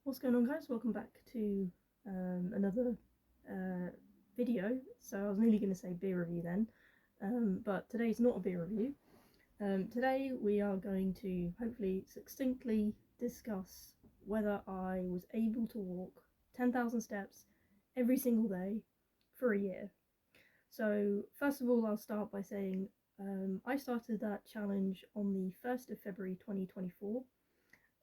What's going on, guys? Welcome back to another video. So I was nearly going to say beer review then, but today's not a beer review. Today we are going to hopefully succinctly discuss whether I was able to walk 10,000 steps every single day for a year. So first of all, I'll start by saying I started that challenge on the 1st of February 2024.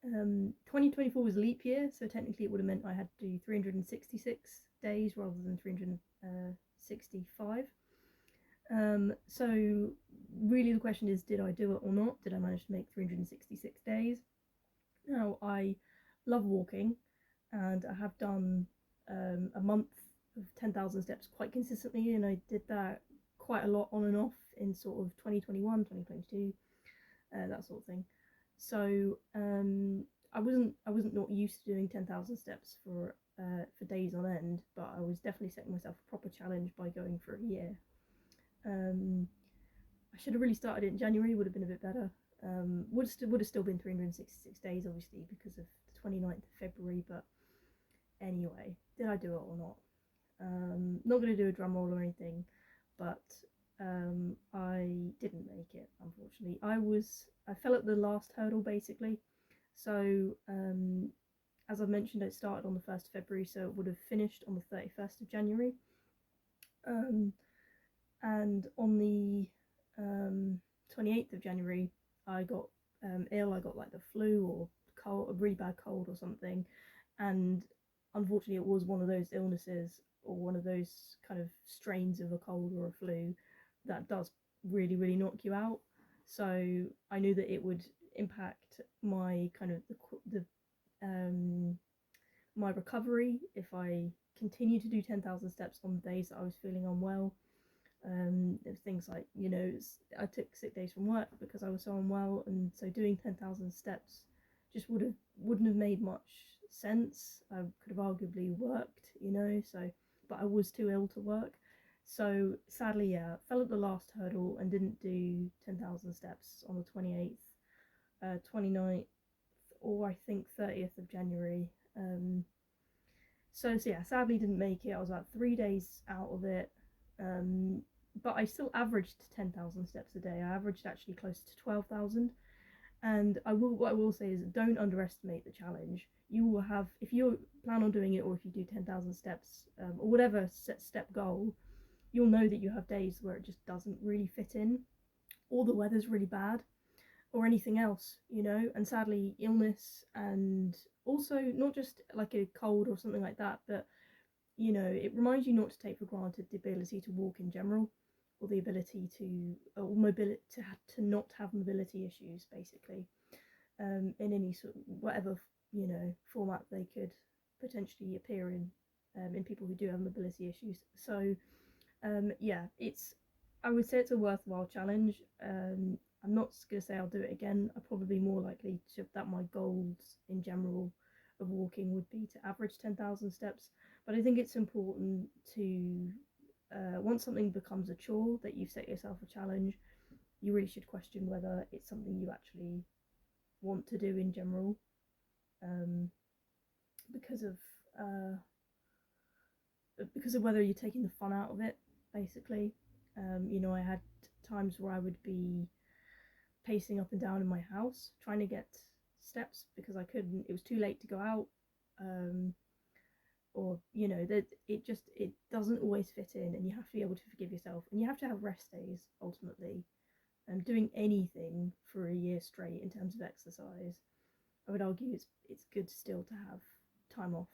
2024 was a leap year, so technically it would have meant I had to do 366 days rather than 365. So really the question is, did I do it or not? Did I manage to make 366 days? Now, I love walking, and I have done a month of 10,000 steps quite consistently, and I did that quite a lot on and off in sort of 2021, 2022, that sort of thing. So I wasn't not used to doing 10,000 steps for days on end, but I was definitely setting myself a proper challenge by going for a year. I should have really started it in January, would have been a bit better. Would have still been 366 days, obviously, because of the 29th of February, but anyway, did I do it or not? Not going to do a drum roll or anything, but I didn't make it, unfortunately. I fell at the last hurdle, basically. So as I mentioned, it started on the 1st of February, so it would have finished on the 31st of January. And on the 28th of January, I got ill. I got like the flu or cold, a really bad cold or something, and unfortunately it was one of those illnesses or one of those kind of strains of a cold or a flu that does really, really knock you out. So I knew that it would impact my kind of the my recovery if I continue to do 10,000 steps on the days that I was feeling unwell. There's things like, I took sick days from work because I was so unwell, and so doing 10,000 steps just wouldn't have made much sense. I could have arguably worked, so, but I was too ill to work. So sadly, yeah, fell at the last hurdle and didn't do 10,000 steps on the 28th, 29th, or I think 30th of January. So yeah, sadly didn't make it. I was about 3 days out of it. But I still averaged 10,000 steps a day. I averaged actually close to 12,000. And what I will say is, don't underestimate the challenge. You will have, if you plan on doing it, or if you do 10,000 steps, or whatever step goal, you'll know that you have days where it just doesn't really fit in, or the weather's really bad, or anything else, and sadly illness, and also not just like a cold or something like that, but it reminds you not to take for granted the ability to walk in general, or the ability to, or mobility, to not have mobility issues, basically, in any sort of whatever format they could potentially appear in people who do have mobility issues. So yeah, I would say it's a worthwhile challenge. I'm not going to say I'll do it again. I'm probably more likely that my goals in general of walking would be to average 10,000 steps. But I think it's important to, once something becomes a chore, that you've set yourself a challenge, you really should question whether it's something you actually want to do in general, because of whether you're taking the fun out of it, basically. I had times where I would be pacing up and down in my house trying to get steps because I couldn't, it was too late to go out, or that it doesn't always fit in, and you have to be able to forgive yourself, and you have to have rest days ultimately. Doing anything for a year straight in terms of exercise, I would argue it's good still to have time off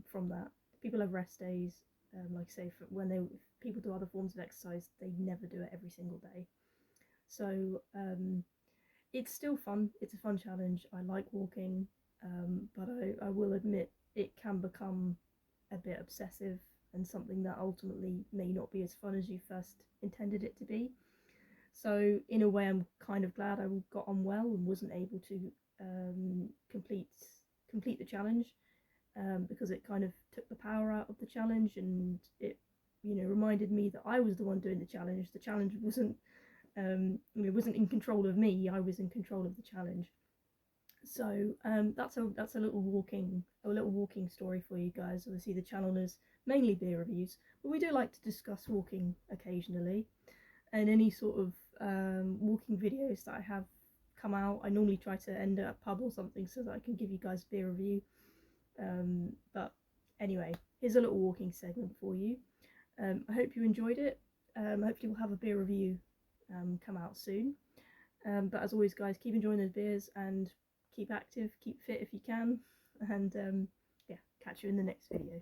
from that. People have rest days, like I say, when people do other forms of exercise, they never do it every single day. So it's still fun. It's a fun challenge. I like walking, but I will admit it can become a bit obsessive, and something that ultimately may not be as fun as you first intended it to be. So in a way, I'm kind of glad I got on well and wasn't able to complete the challenge, because it kind of took the power out of the challenge, and it reminded me that I was the one doing the challenge. The challenge wasn't it wasn't in control of me. I was in control of the challenge. So that's a little walking story for you guys. Obviously, the channel is mainly beer reviews, but we do like to discuss walking occasionally, and any sort of walking videos that I have come out, I normally try to end at a pub or something so that I can give you guys a beer review. But anyway, here's a little walking segment for you. I hope you enjoyed it. Hopefully we'll have a beer review come out soon. But as always, guys, keep enjoying those beers and keep active, keep fit if you can, and yeah, catch you in the next video.